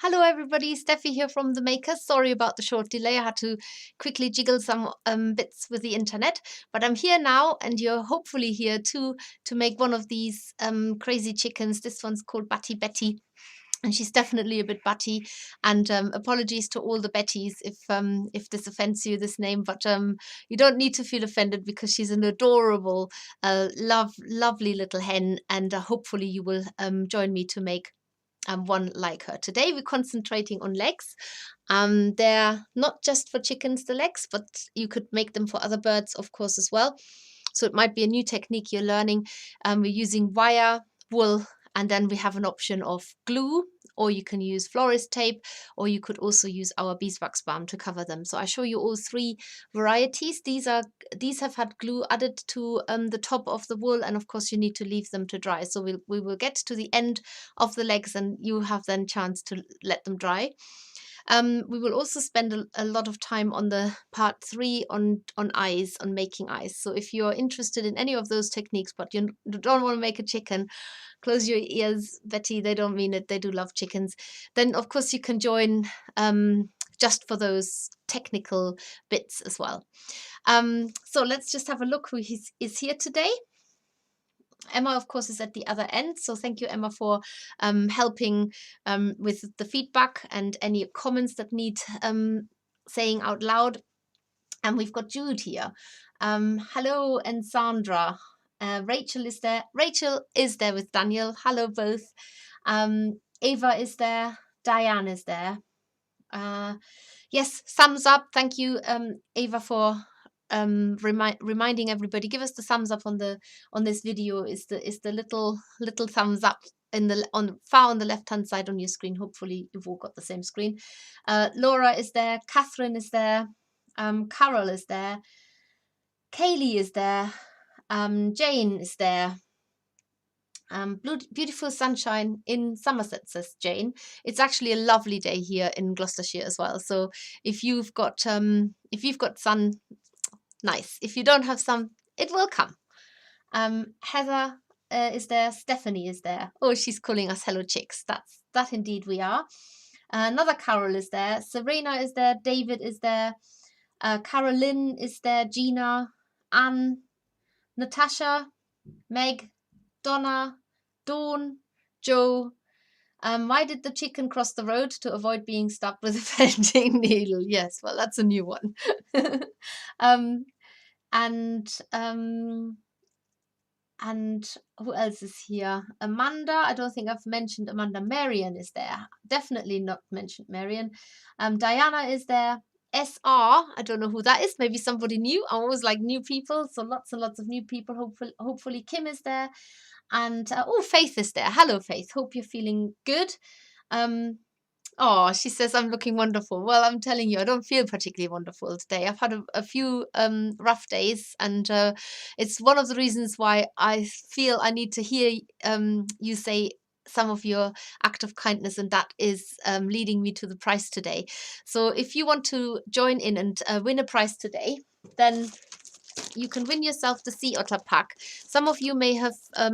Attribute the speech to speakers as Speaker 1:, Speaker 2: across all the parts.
Speaker 1: Hello everybody, Steffi here from The Maker. Sorry about the short delay. I had to quickly jiggle some bits with the internet, but I'm here now and you're hopefully here too to make one of these crazy chickens. This one's called Batty Betty and she's definitely a bit batty, and apologies to all the Bettys if this offends you, this name, but you don't need to feel offended because she's an adorable lovely little hen, and hopefully you will join me to make one like her. Today we're concentrating on legs. They're not just for chickens, the legs, but you could make them for other birds, of course, as well. So it might be a new technique you're learning. We're using wire, wool, and then we have an option of glue, or you can use florist tape, or you could also use our beeswax balm to cover them. So I show you all three varieties. These have had glue added to the top of the wool, and of course you need to leave them to dry. So we will get to the end of the legs and you have then chance to let them dry. We will also spend a lot of time on the part 3 on eyes, on making eyes. So if you're interested in any of those techniques, but you don't want to make a chicken, close your ears, Betty, they don't mean it, they do love chickens. Then of course you can join just for those technical bits as well. So let's just have a look who is here today. Emma, of course, is at the other end. So thank you, Emma, for helping with the feedback and any comments that need saying out loud. And we've got Jude here. Hello, and Sandra. Rachel is there. Rachel is there with Daniel. Hello, both. Ava is there. Diane is there. Yes, thumbs up. Thank you, Ava, for reminding everybody. Give us the thumbs up on this video. Is the little thumbs up far on the left hand side on your screen. Hopefully you've all got the same screen. Laura is there. Catherine is there. Carol is there. Kaylee is there. Jane is there. Beautiful sunshine in Somerset, says Jane. It's actually a lovely day here in Gloucestershire as well. So if you've got sun, nice. If you don't have sun, it will come. Heather is there. Stephanie is there. Oh, she's calling us hello chicks. That indeed we are. Another Carol is there. Serena is there. David is there. Caroline is there. Gina, Anne, Natasha, Meg, Donna, Dawn, Joe. Why did the chicken cross the road? To avoid being stuck with a bending needle. Yes, well, that's a new one. And who else is here? Amanda. I don't think I've mentioned Amanda. Marion is there. Definitely not mentioned Marion. Diana is there. SR. I don't know who that is. Maybe somebody new. I always like new people. So lots and lots of new people. Hopefully Kim is there. And oh, Faith is there. Hello, Faith. Hope you're feeling good. Oh, she says I'm looking wonderful. Well, I'm telling you, I don't feel particularly wonderful today. I've had a few rough days, and it's one of the reasons why I feel I need to hear you say some of your act of kindness, and that is leading me to the prize today. So if you want to join in and win a prize today, then you can win yourself the Sea Otter pack. Some of you may have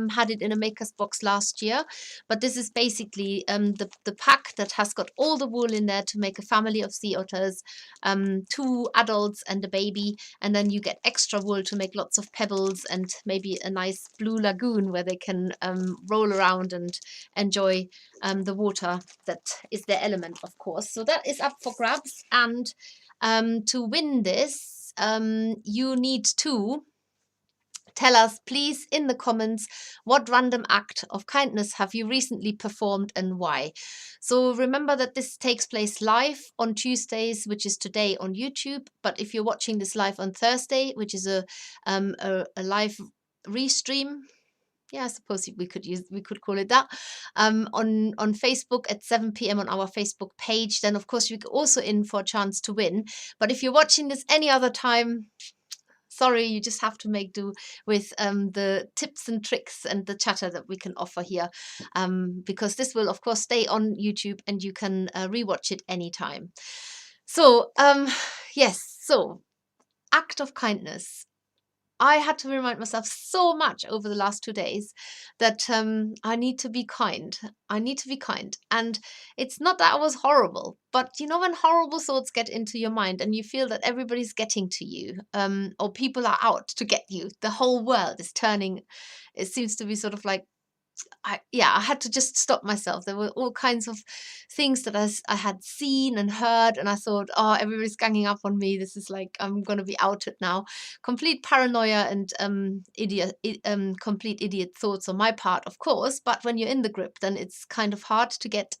Speaker 1: had it in a maker's box last year, but this is basically the pack that has got all the wool in there to make a family of sea otters, 2 adults and a baby, and then you get extra wool to make lots of pebbles and maybe a nice blue lagoon where they can roll around and enjoy the water that is their element, of course. So that is up for grabs, and to win this, you need to tell us, please, in the comments, what random act of kindness have you recently performed and why. So remember that this takes place live on Tuesdays, which is today, on YouTube. But if you're watching this live on Thursday, which is a live restream, yeah, I suppose we could call it that, on Facebook at 7 p.m. on our Facebook page, then of course you're also in for a chance to win. But if you're watching this any other time, sorry, you just have to make do with the tips and tricks and the chatter that we can offer here, because this will of course stay on YouTube and you can rewatch it anytime. So yes, so act of kindness. I had to remind myself so much over the last 2 days that I need to be kind. I need to be kind. And it's not that I was horrible, but you know, when horrible thoughts get into your mind and you feel that everybody's getting to you, or people are out to get you, the whole world is turning. It seems to be sort of like I had to just stop myself. There were all kinds of things that I had seen and heard, and I thought, oh, everybody's ganging up on me. This is like I'm gonna be outed now. Complete paranoia and complete idiot thoughts on my part, of course. But when you're in the grip, then it's kind of hard to get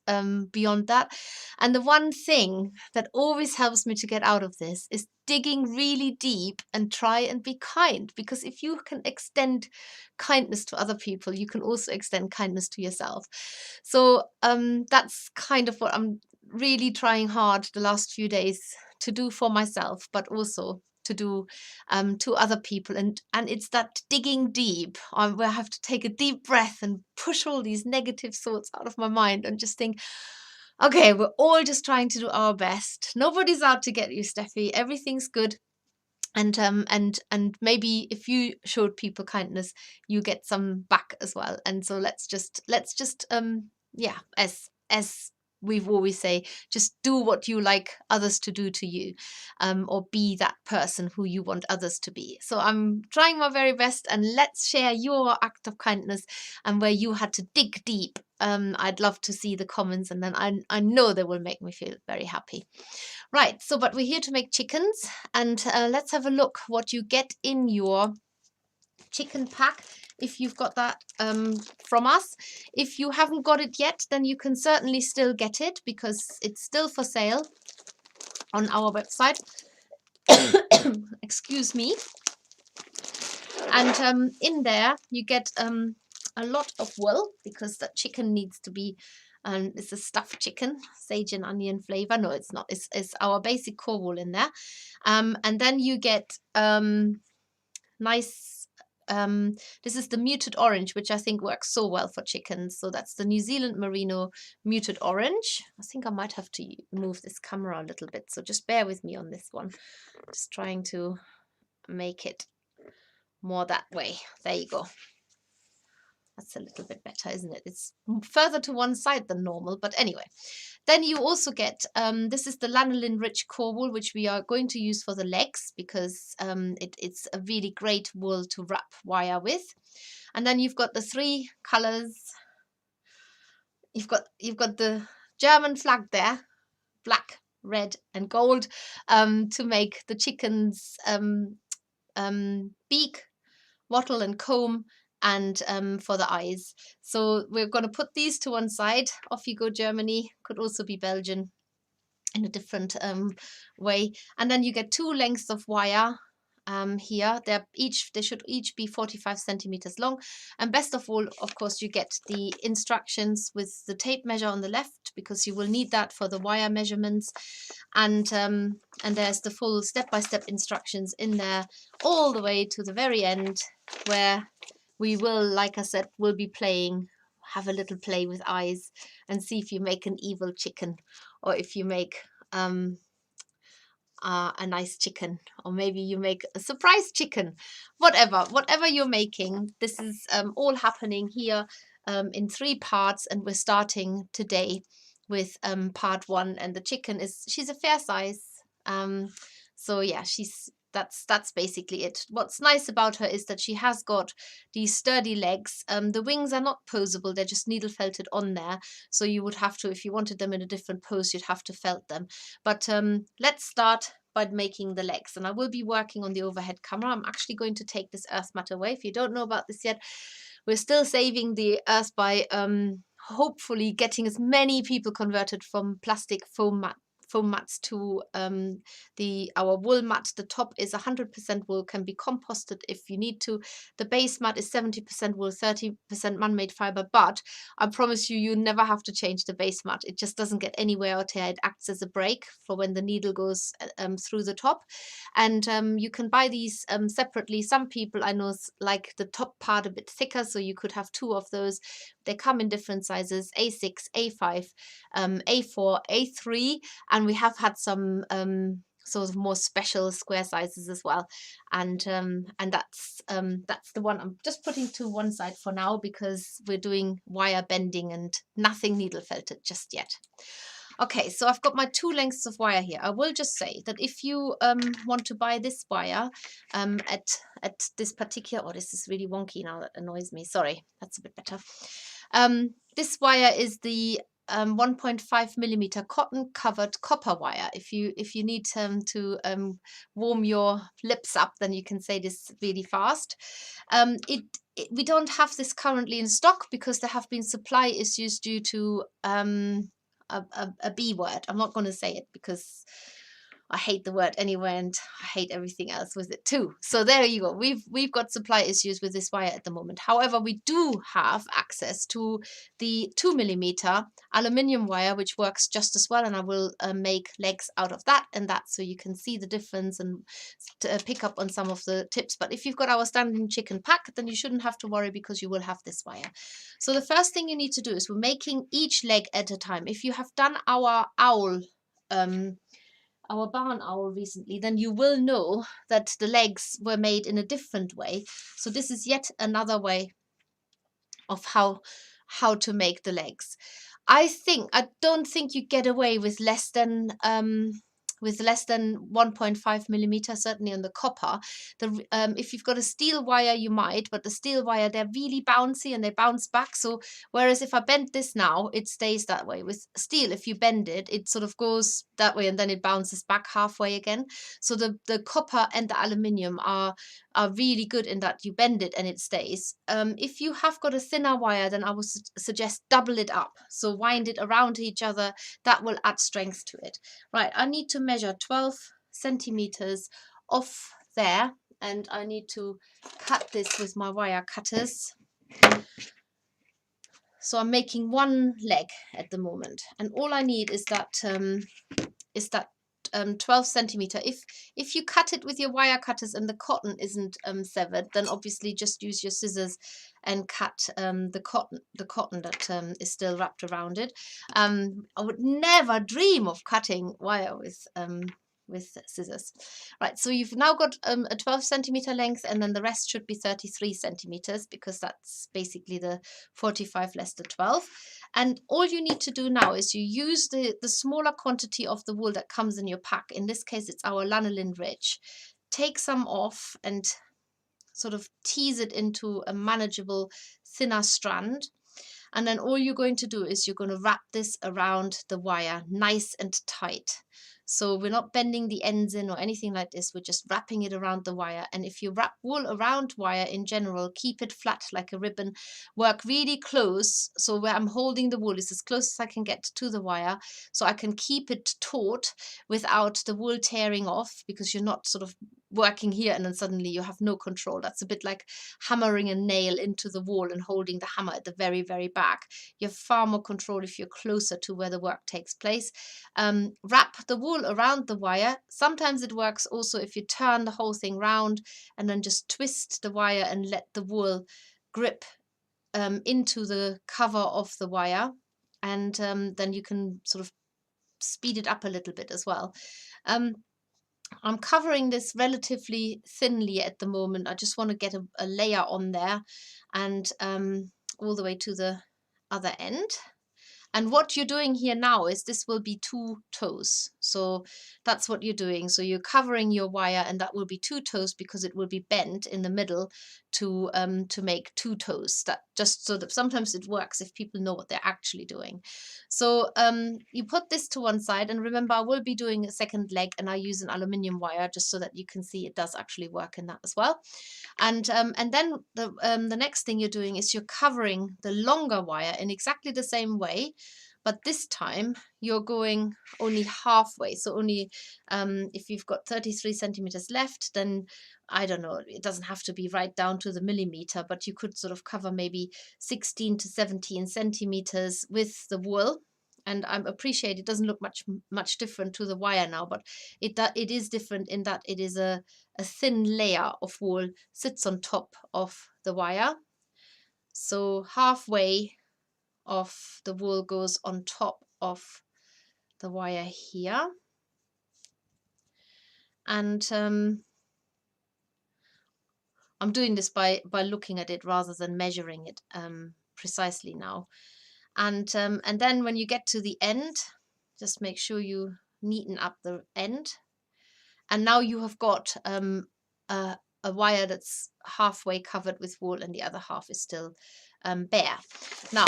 Speaker 1: beyond that. And the one thing that always helps me to get out of this is digging really deep and try and be kind, because if you can extend kindness to other people, you can also extend kindness to yourself. So that's kind of what I'm really trying hard the last few days to do for myself, but also to do to other people. And it's that digging deep, where I have to take a deep breath and push all these negative thoughts out of my mind and just think, okay, we're all just trying to do our best. Nobody's out to get you, Steffi. Everything's good. And maybe if you showed people kindness, you get some back as well. And so let's just yeah, as we've always say, just do what you like others to do to you, or be that person who you want others to be. So I'm trying my very best, and let's share your act of kindness and where you had to dig deep. I'd love to see the comments, and then I know they will make me feel very happy. Right, so but we're here to make chickens, and let's have a look what you get in your chicken pack if you've got that from us. If you haven't got it yet, then you can certainly still get it because it's still for sale on our website. Excuse me. And in there you get a lot of wool, because that chicken needs to be it's a stuffed chicken, sage and onion flavor. No, it's not. It's our basic core wool in there. And then you get nice, this is the muted orange, which I think works so well for chickens. So that's the New Zealand Merino muted orange. I think I might have to move this camera a little bit, so just bear with me on this one. Just trying to make it more that way. There you go. That's a little bit better, isn't it? It's further to one side than normal, but anyway. Then you also get, this is the Lanolin rich core wool, which we are going to use for the legs, because it's a really great wool to wrap wire with. And then you've got the 3 colors. You've got the German flag there, black, red and gold, to make the chicken's beak, wattle and comb, and for the eyes. So we're going to put these to one side. Off you go, Germany. Could also be Belgian in a different way. And then you get 2 lengths of wire here. They should each be 45 centimeters long. And best of all, of course, you get the instructions with the tape measure on the left, because you will need that for the wire measurements. And there's the full step-by-step instructions in there, all the way to the very end, where we will, like I said, we'll be have a little play with eyes and see if you make an evil chicken, or if you make a nice chicken, or maybe you make a surprise chicken. Whatever you're making, this is all happening here in 3 parts, and we're starting today with part 1. And the chicken she's a fair size, so yeah, that's basically it. What's nice about her is that she has got these sturdy legs. The wings are not posable, they're just needle felted on there. So you would have to, if you wanted them in a different pose, you'd have to felt them. But let's start by making the legs. And I will be working on the overhead camera. I'm actually going to take this earth mat away. If you don't know about this yet, we're still saving the earth by hopefully getting as many people converted from plastic foam mats to our wool mat. The top is 100% wool, can be composted if you need to. The base mat is 70% wool, 30% man-made fiber, but I promise you never have to change the base mat. It just doesn't get any wear or tear. It acts as a brake for when the needle goes through the top. And you can buy these separately. Some people I know like the top part a bit thicker, so you could have 2 of those. They come in different sizes, A6, A5, A4, A3, and we have had some sort of more special square sizes as well. And that's the one I'm just putting to one side for now, because we're doing wire bending and nothing needle felted just yet. Okay, so I've got my 2 lengths of wire here. I will just say that if you want to buy this wire at this particular, oh, this is really wonky now, that annoys me. Sorry, that's a bit better. This wire is the 1.5 millimeter cotton covered copper wire. If you need to warm your lips up, then you can say this really fast. We don't have this currently in stock because there have been supply issues due to a B word. I'm not going to say it because I hate the word anyway, and I hate everything else with it too. So there you go. We've got supply issues with this wire at the moment. However, we do have access to the 2 millimeter aluminium wire, which works just as well. And I will make legs out of that and that, so you can see the difference and pick up on some of the tips. But if you've got our standing chicken pack, then you shouldn't have to worry, because you will have this wire. So the first thing you need to do is we're making each leg at a time. If you have done our owl, our barn owl recently, then you will know that the legs were made in a different way. So this is yet another way of how to make the legs. I don't think you get away with less than 1.5 millimeter, certainly on the copper. If you've got a steel wire, you might, but the steel wire, they're really bouncy and they bounce back. So whereas if I bend this now, it stays that way. With steel, if you bend it, it sort of goes that way and then it bounces back halfway again. So the copper and the aluminium are really good in that you bend it and it stays. If you have got a thinner wire, then I would suggest double it up. So wind it around each other. That will add strength to it. Right, I need to measure 12 centimeters off there, and I need to cut this with my wire cutters. So I'm making one leg at the moment, and all I need is that 12 centimeter. If you cut it with your wire cutters and the cotton isn't severed, then obviously just use your scissors and cut the cotton that is still wrapped around it. I would never dream of cutting wire with scissors. Right, so you've now got a 12 centimeter length, and then the rest should be 33 centimeters, because that's basically the 45 less the 12. And all you need to do now is you use the smaller quantity of the wool that comes in your pack. In this case, it's our Lanolin Rich. Take some off and sort of tease it into a manageable thinner strand. And then all you're going to do is you're going to wrap this around the wire nice and tight. So we're not bending the ends in or anything like this. We're just wrapping it around the wire. And if you wrap wool around wire in general, keep it flat like a ribbon. Work really close. So where I'm holding the wool is as close as I can get to the wire, so I can keep it taut without the wool tearing off, because you're not sort of working here and then suddenly you have no control. That's a bit like hammering a nail into the wall and holding the hammer at the very, very back. You have far more control if you're closer to where the work takes place. Wrap the wool around the wire. Sometimes it works also if you turn the whole thing round and then just twist the wire and let the wool grip into the cover of the wire, and then you can sort of speed it up a little bit as well. I'm covering this relatively thinly at the moment. I just want to get a layer on there, and all the way to the other end. And what you're doing here now is this will be 2 toes. So that's what you're doing. So you're covering your wire, and that will be 2 toes, because it will be bent in the middle to make 2 toes. That just so that sometimes it works if people know what they're actually doing. So you put this to one side, and remember, I will be doing a second leg, and I use an aluminium wire just so that you can see it does actually work in that as well. And then the next thing you're doing is you're covering the longer wire in exactly the same way, but this time you're going only halfway. So only if you've got 33 centimeters left, then I don't know, it doesn't have to be right down to the millimeter, but you could sort of cover maybe 16 to 17 centimeters with the wool. And I appreciate it doesn't look much different to the wire now, but it is different in that it is a thin layer of wool sits on top of the wire. So halfway of the wool goes on top of the wire here. And I'm doing this by looking at it rather than measuring it precisely now. And then when you get to the end, just make sure you neaten up the end. And now you have got a wire that's halfway covered with wool and the other half is still bare. Now,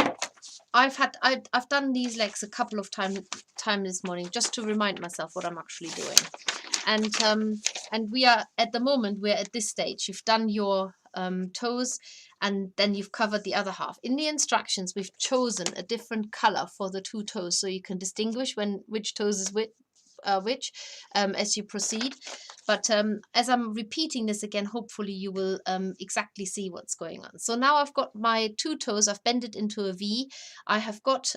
Speaker 1: I've done these legs a couple of times this morning just to remind myself what I'm actually doing. And we are at the moment, we're at this stage. You've done your toes and then you've covered the other half. In the instructions, we've chosen a different color for the two toes so you can distinguish which toes is which as you proceed. But as I'm repeating this again, hopefully you will exactly see what's going on. So now I've got my two toes, I've bent it into a V. I have got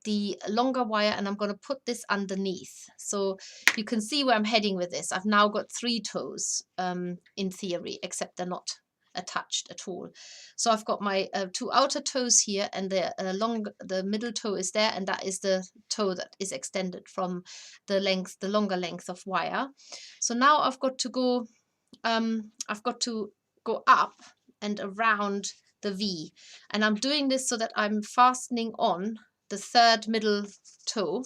Speaker 1: the longer wire and I'm going to put this underneath. So you can see where I'm heading with this. I've now got 3 toes in theory, except they're not attached at all. So I've got my 2 outer toes here and the middle toe is there, and that is the toe that is extended from the longer length of wire. So now I've got to go up and around the V, and I'm doing this so that I'm fastening on the 3rd middle toe.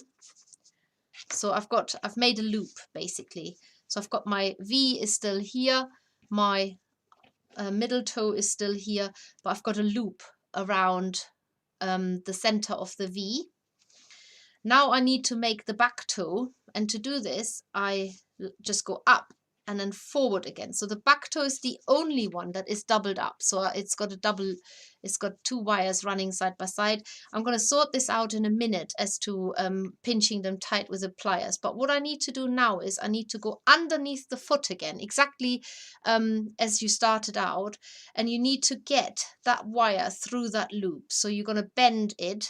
Speaker 1: So I've made a loop basically. So I've got my V is still here, my middle toe is still here, but I've got a loop around the center of the V. Now I need to make the back toe, and to do this I just go up and then forward again. So the back toe is the only one that is doubled up. So it's got 2 wires running side by side. I'm going to sort this out in a minute as to pinching them tight with the pliers. But what I need to do now is I need to go underneath the foot again, exactly as you started out. And you need to get that wire through that loop. So you're going to bend it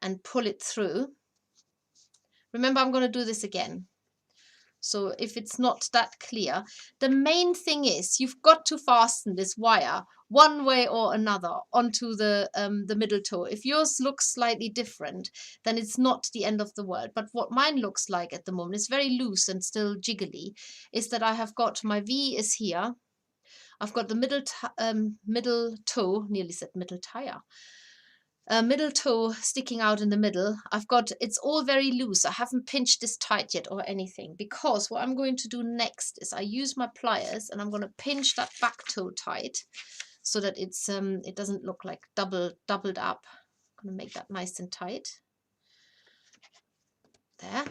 Speaker 1: and pull it through. Remember, I'm going to do this again. So if it's not that clear, the main thing is you've got to fasten this wire one way or another onto the middle toe. If yours looks slightly different, then it's not the end of the world. But what mine looks like at the moment is very loose and still jiggly, is that I have got my V is here. I've got the middle toe, nearly said middle tire. Middle toe sticking out in the middle. It's all very loose. I haven't pinched this tight yet or anything, because what I'm going to do next is I use my pliers and I'm going to pinch that back toe tight so that it doesn't look like doubled up. I'm going to make that nice and tight. There.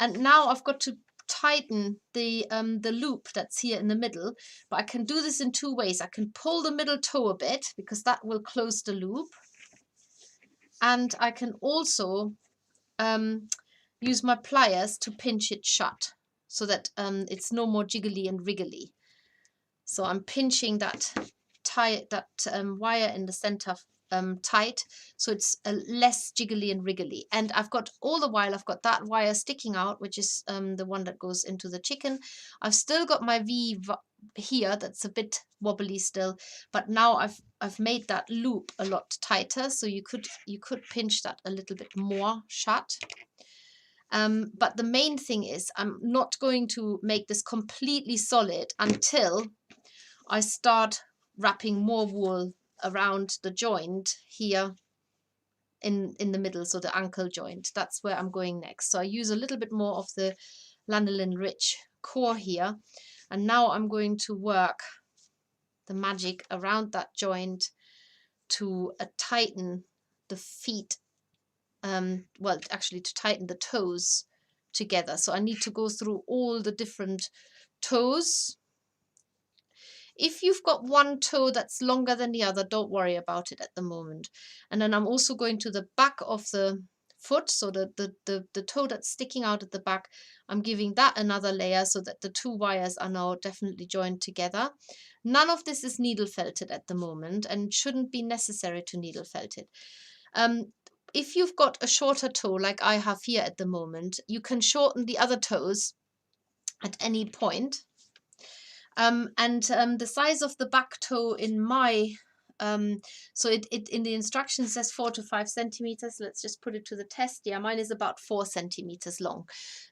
Speaker 1: And now I've got to tighten the loop that's here in the middle, but I can do this in 2 ways. I can pull the middle toe a bit because that will close the loop, and I can also use my pliers to pinch it shut so that it's no more jiggly and wriggly. So I'm pinching that wire in the center tight, so it's less jiggly and wriggly. And I've got all the while I've got that wire sticking out, which is the one that goes into the chicken. I've still got my V here that's a bit wobbly still, but now I've made that loop a lot tighter, so you could pinch that a little bit more shut. But the main thing is I'm not going to make this completely solid until I start wrapping more wool around the joint here in the middle, so the ankle joint. That's where I'm going next. So I use a little bit more of the lanolin rich core here, and now I'm going to work the magic around that joint to tighten the feet, well, actually to tighten the toes together. So I need to go through all the different toes. If you've got one toe that's longer than the other, don't worry about it at the moment. And then I'm also going to the back of the foot, so the toe that's sticking out at the back, I'm giving that another layer so that the 2 wires are now definitely joined together. None of this is needle felted at the moment and shouldn't be necessary to needle felt it. If you've got a shorter toe like I have here at the moment, you can shorten the other toes at any point. The size of the back toe in my So it in the instructions says 4 to 5 centimeters. Let's just put it to the test. Yeah, mine is about 4 centimeters long.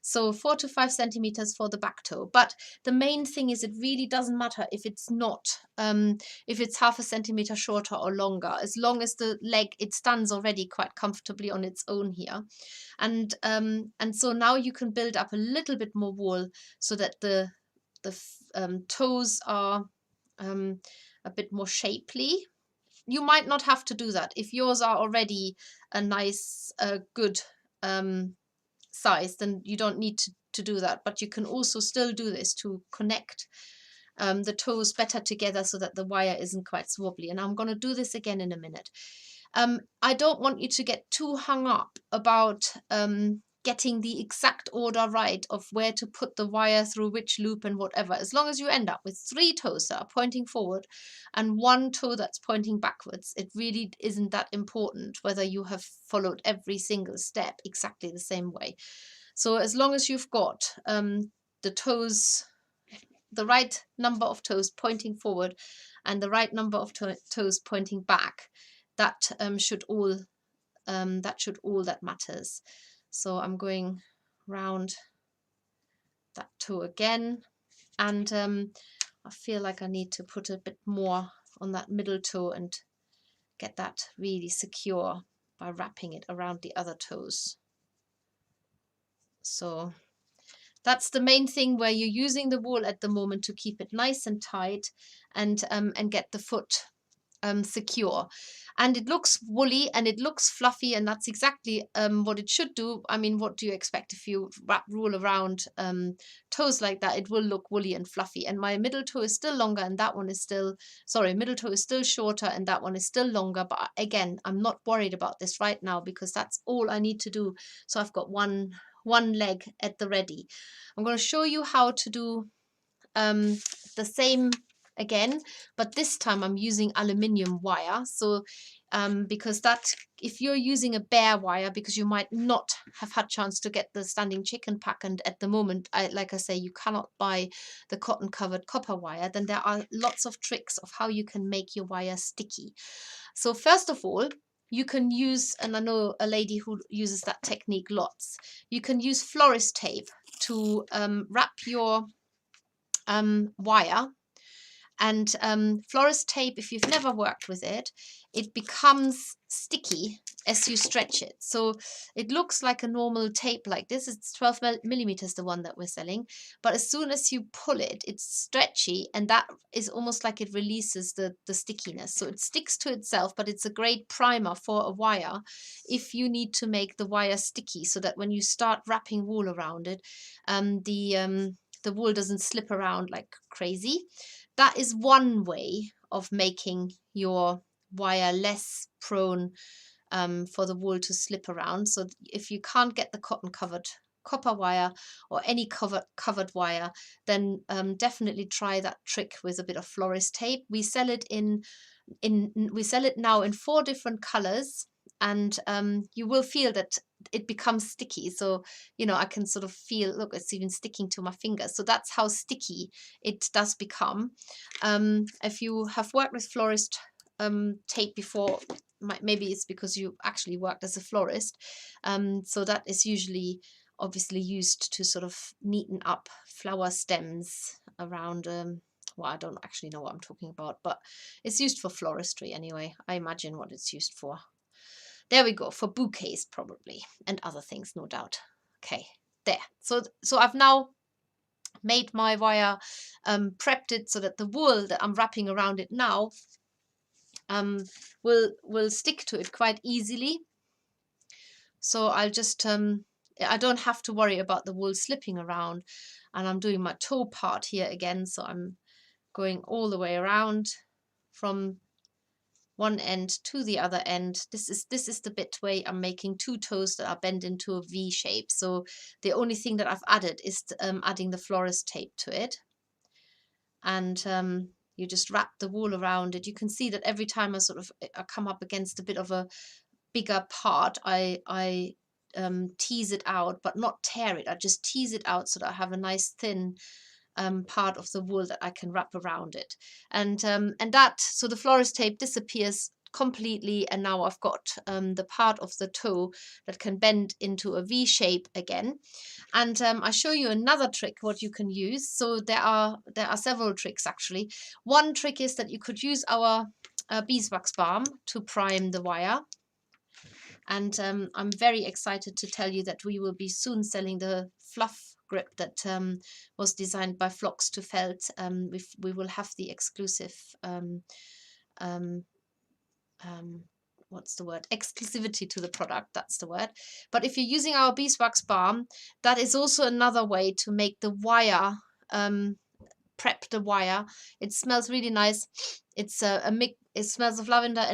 Speaker 1: So 4 to 5 centimeters for the back toe. But the main thing is it really doesn't matter if it's not, if it's half a centimeter shorter or longer, as long as the leg, it stands already quite comfortably on its own here. And so now you can build up a little bit more wool so that the toes are a bit more shapely. You might not have to do that if yours are already a nice, good size. Then you don't need to do that. But you can also still do this to connect the toes better together so that the wire isn't quite swobbly. And I'm going to do this again in a minute. I don't want you to get too hung up about getting the exact order right of where to put the wire through which loop and whatever. As long as you end up with 3 toes that are pointing forward and 1 toe that's pointing backwards, it really isn't that important whether you have followed every single step exactly the same way. So as long as you've got the toes, the right number of toes pointing forward and the right number of toes pointing back, that should all that matters. So I'm going round that toe again, and I feel like I need to put a bit more on that middle toe and get that really secure by wrapping it around the other toes. So that's the main thing where you're using the wool at the moment, to keep it nice and tight and get the foot secure. And it looks woolly and it looks fluffy, and that's exactly what it should do. I mean, what do you expect if you wrap wool around toes like that? It will look woolly and fluffy. And my middle toe is still longer, and that one is still, sorry, middle toe is still shorter and that one is still longer. But again, I'm not worried about this right now because that's all I need to do. So I've got one leg at the ready. I'm going to show you how to do the same again, but this time I'm using aluminium wire. So because that, if you're using a bare wire, because you might not have had chance to get the standing chicken pack, and at the moment, like I say, you cannot buy the cotton covered copper wire, then there are lots of tricks of how you can make your wire sticky. So first of all, you can use, and I know a lady who uses that technique lots, you can use florist tape to wrap your wire. And florist tape, if you've never worked with it, it becomes sticky as you stretch it. So it looks like a normal tape like this. It's 12 millimeters, the one that we're selling. But as soon as you pull it, it's stretchy, and that is almost like it releases the stickiness. So it sticks to itself, but it's a great primer for a wire if you need to make the wire sticky, so that when you start wrapping wool around it, the wool doesn't slip around like crazy. That is one way of making your wire less prone for the wool to slip around. So if you can't get the cotton covered copper wire or any covered wire, then definitely try that trick with a bit of florist tape. We sell it we sell it now in 4 different colors, and you will feel that it becomes sticky. So, you know, I can sort of feel, look, it's even sticking to my fingers. So that's how sticky it does become. If you have worked with florist tape before, maybe it's because you actually worked as a florist. So that is usually obviously used to sort of neaten up flower stems around, well, I don't actually know what I'm talking about, but it's used for floristry anyway. I imagine what it's used for. There we go, for bouquets probably, and other things, no doubt. Okay, there. So I've now made my wire, prepped it so that the wool that I'm wrapping around it now will stick to it quite easily. So I'll just, I don't have to worry about the wool slipping around. And I'm doing my toe part here again, so I'm going all the way around from one end to the other end. This is the bit where I'm making 2 toes that are bent into a V shape. So the only thing that I've added is adding the florist tape to it. And you just wrap the wool around it. You can see that every time I come up against a bit of a bigger part, I tease it out, but not tear it. I just tease it out so that I have a nice thin part of the wool that I can wrap around it. And that, so the florist tape disappears completely, and now I've got the part of the toe that can bend into a V shape again. And I show you another trick what you can use. So there are several tricks actually. One trick is that you could use our beeswax balm to prime the wire. And I'm very excited to tell you that we will be soon selling the fluff grip that was designed by Flocks to Felt. We will have the exclusive what's the word, exclusivity to the product, that's the word. But if you're using our beeswax balm, that is also another way to make the wire, prep the wire. It smells really nice. It's a mix. It smells of lavender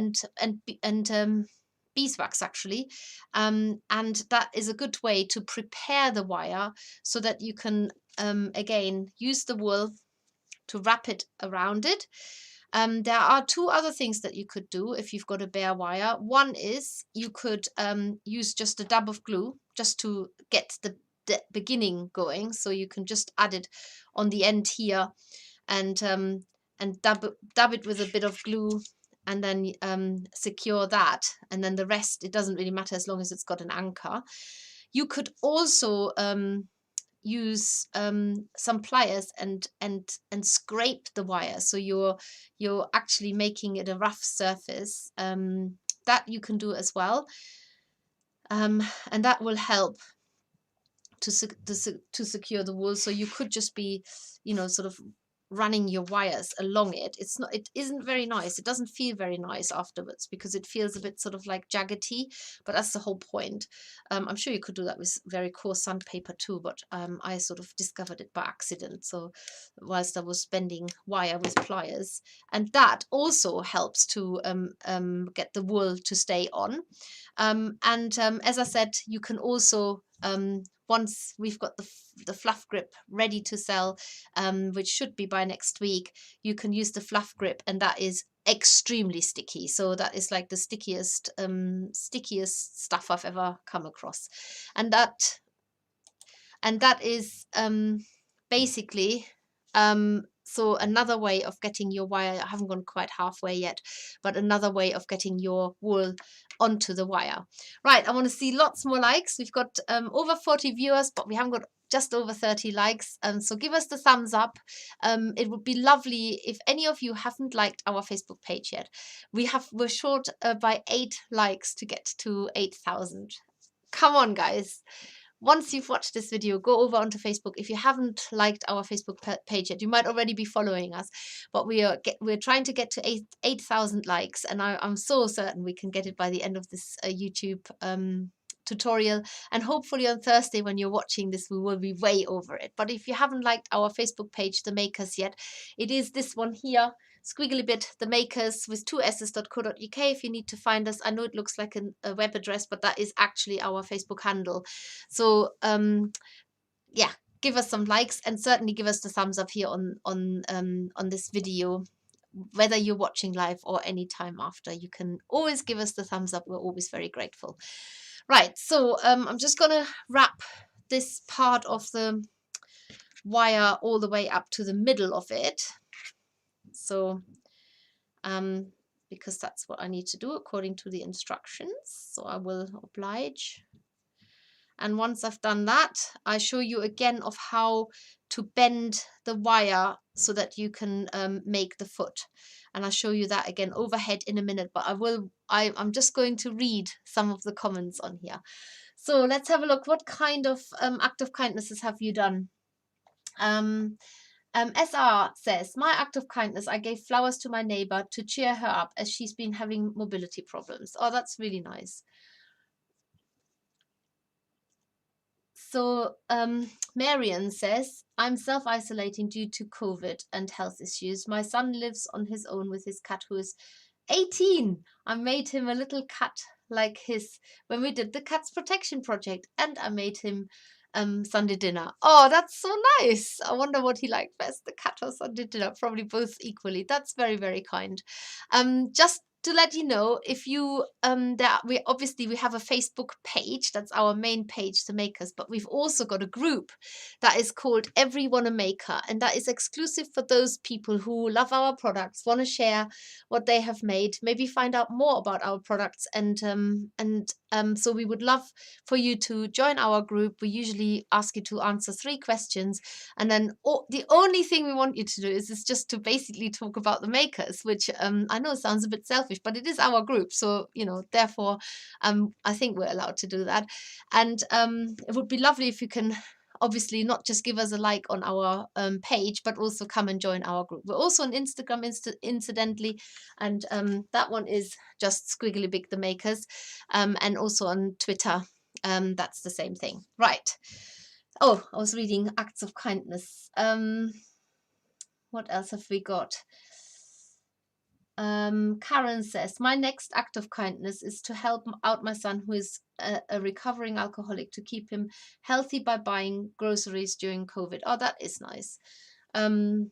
Speaker 1: and beeswax actually, and that is a good way to prepare the wire so that you can again use the wool to wrap it around it. There are two other things that you could do if you've got a bare wire. One is you could use just a dab of glue just to get the beginning going. So you can just add it on the end here and dab it with a bit of glue, and then secure that. And then the rest, it doesn't really matter as long as it's got an anchor. You could also use some pliers and scrape the wire, so you're actually making it a rough surface. That you can do as well, and that will help to secure the wool. So you could just be, you know, sort of running your wires along it. It isn't very nice. It doesn't feel very nice afterwards because it feels a bit sort of like jaggedy, but that's the whole point. I'm sure you could do that with very coarse sandpaper too, but I sort of discovered it by accident. So whilst I was bending wire with pliers, and that also helps to get the wool to stay on. As I said, you can also once we've got the fluff grip ready to sell, which should be by next week, you can use the fluff grip, and that is extremely sticky. So that is like the stickiest stuff I've ever come across, and that is basically so another way of getting your wire. I haven't gone quite halfway yet, but another way of getting your wool onto the wire. Right, I want to see lots more likes. We've got over 40 viewers, but we haven't got just over 30 likes. So give us the thumbs up. It would be lovely if any of you haven't liked our Facebook page yet. We're short by 8 likes to get to 8,000. Come on, guys. Once you've watched this video, go over onto Facebook. If you haven't liked our Facebook page yet, you might already be following us, but we're trying to get to 8,000 likes, and I'm so certain we can get it by the end of this YouTube tutorial. And hopefully on Thursday when you're watching this, we will be way over it. But if you haven't liked our Facebook page, The Makers, yet, it is this one here, Squiggly Bit, The Makers, with 2 s's.co.uk if you need to find us. I know it looks like a web address, but that is actually our Facebook handle. So yeah, give us some likes, and certainly give us the thumbs up here on this video, whether you're watching live or any time after. You can always give us the thumbs up. We're always very grateful. Right, so I'm just gonna wrap this part of the wire all the way up to the middle of it. So because that's what I need to do according to the instructions. So I will oblige. And once I've done that, I show you again of how to bend the wire so that you can make the foot. And I'll show you that again overhead in a minute, but I'm just going to read some of the comments on here. So let's have a look. What kind of act of kindnesses have you done? SR says, my act of kindness, I gave flowers to my neighbor to cheer her up as she's been having mobility problems. Oh, that's really nice. So Marian says, I'm self-isolating due to COVID and health issues. My son lives on his own with his cat who is 18. I made him a little cat like his when we did the Cats Protection Project, and I made him Sunday dinner. Oh, that's so nice. I wonder what he liked best, the cat or Sunday dinner. Probably both equally. That's very, very kind. Just to let you know, if you we have a Facebook page. That's our main page, the makers, but we've also got a group that is called Everyone a Maker, and that is exclusive for those people who love our products, want to share what they have made, maybe find out more about our products, and so we would love for you to join our group. We usually ask you to answer 3 questions, and then the only thing we want you to do is just to basically talk about the makers, which I know sounds a bit selfish, but it is our group. So, therefore, I think we're allowed to do that. And it would be lovely if you can obviously not just give us a like on our page, but also come and join our group. We're also on Instagram, incidentally, and that one is just Squiggly Big the Makers, and also on Twitter. That's the same thing. Right. Oh, I was reading acts of kindness. What else have we got? Karen says, my next act of kindness is to help out my son, who is a recovering alcoholic, to keep him healthy by buying groceries during COVID. Oh, that is nice. And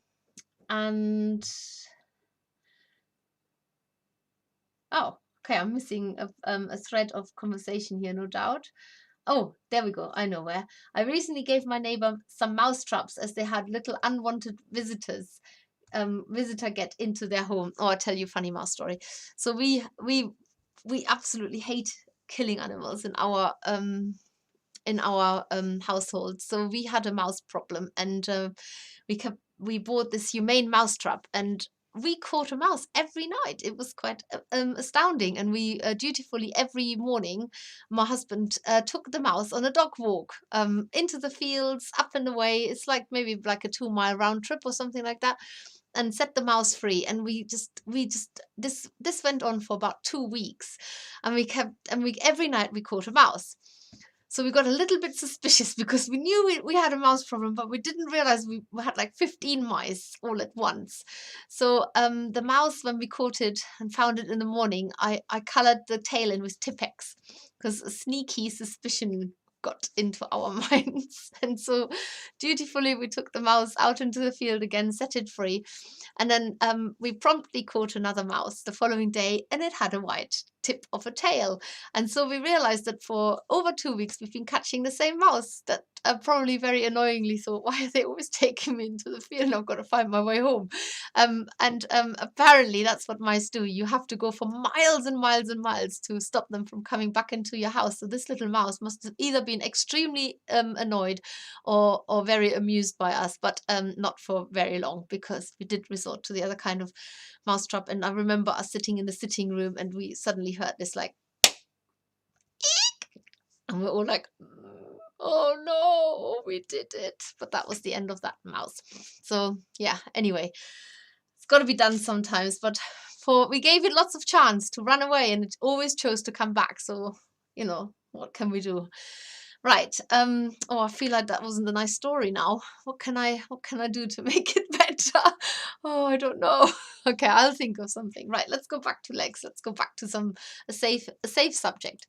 Speaker 1: oh, okay, I'm missing a thread of conversation here, no doubt. Oh, there we go. I know where. I recently gave my neighbor some mouse traps as they had little unwanted visitor get into their home. Oh, I'll tell you a funny mouse story. So we absolutely hate killing animals in our household. So we had a mouse problem, and we bought this humane mouse trap, and we caught a mouse every night. It was quite astounding. And we dutifully every morning, my husband took the mouse on a dog walk into the fields, up and away. It's like maybe like a 2-mile round trip or something like that, and set the mouse free. And we just this went on for about 2 weeks, and we every night we caught a mouse. So we got a little bit suspicious because we knew we had a mouse problem, but we didn't realize we had like 15 mice all at once. So the mouse, when we caught it and found it in the morning, I colored the tail in with Tippex, because a sneaky suspicion got into our minds. And so dutifully we took the mouse out into the field again, set it free, and then we promptly caught another mouse the following day, and it had a white tip of a tail. And so we realized that for over 2 weeks we've been catching the same mouse, that probably very annoyingly thought, why are they always taking me into the field? I've got to find my way home. And apparently that's what mice do. You have to go for miles and miles and miles to stop them from coming back into your house. So this little mouse must have either been extremely annoyed or very amused by us, but not for very long, because we did resort to the other kind of mousetrap. And I remember us sitting in the sitting room, and we suddenly heard this like, and we're all like, oh no, we did it. But that was the end of that mouse. So yeah, anyway, it's got to be done sometimes. But we gave it lots of chance to run away, and it always chose to come back. So, what can we do? Right. Oh, I feel like that wasn't a nice story now. What can I do to make it better? Oh, I don't know. Okay, I'll think of something. Right, let's go back to legs. Let's go back to a safe subject.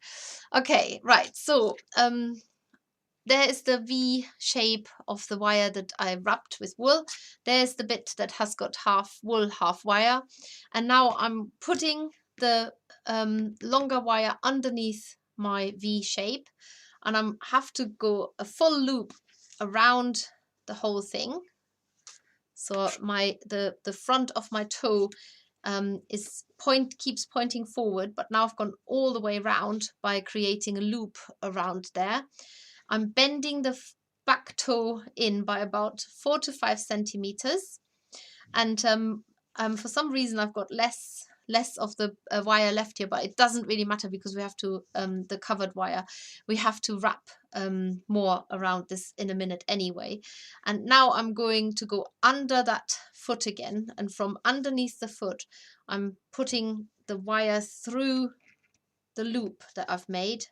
Speaker 1: Okay, right. So there is the V shape of the wire that I wrapped with wool. There's the bit that has got half wool, half wire. And now I'm putting the longer wire underneath my V shape, and I have to go a full loop around the whole thing. So the front of my toe keeps pointing forward, but now I've gone all the way around by creating a loop around there. I'm bending the back toe in by about 4 to 5 centimeters, and for some reason I've got less of the wire left here, but it doesn't really matter because we have to the covered wire, we have to wrap more around this in a minute anyway. And now I'm going to go under that foot again, and from underneath the foot I'm putting the wire through the loop that I've made.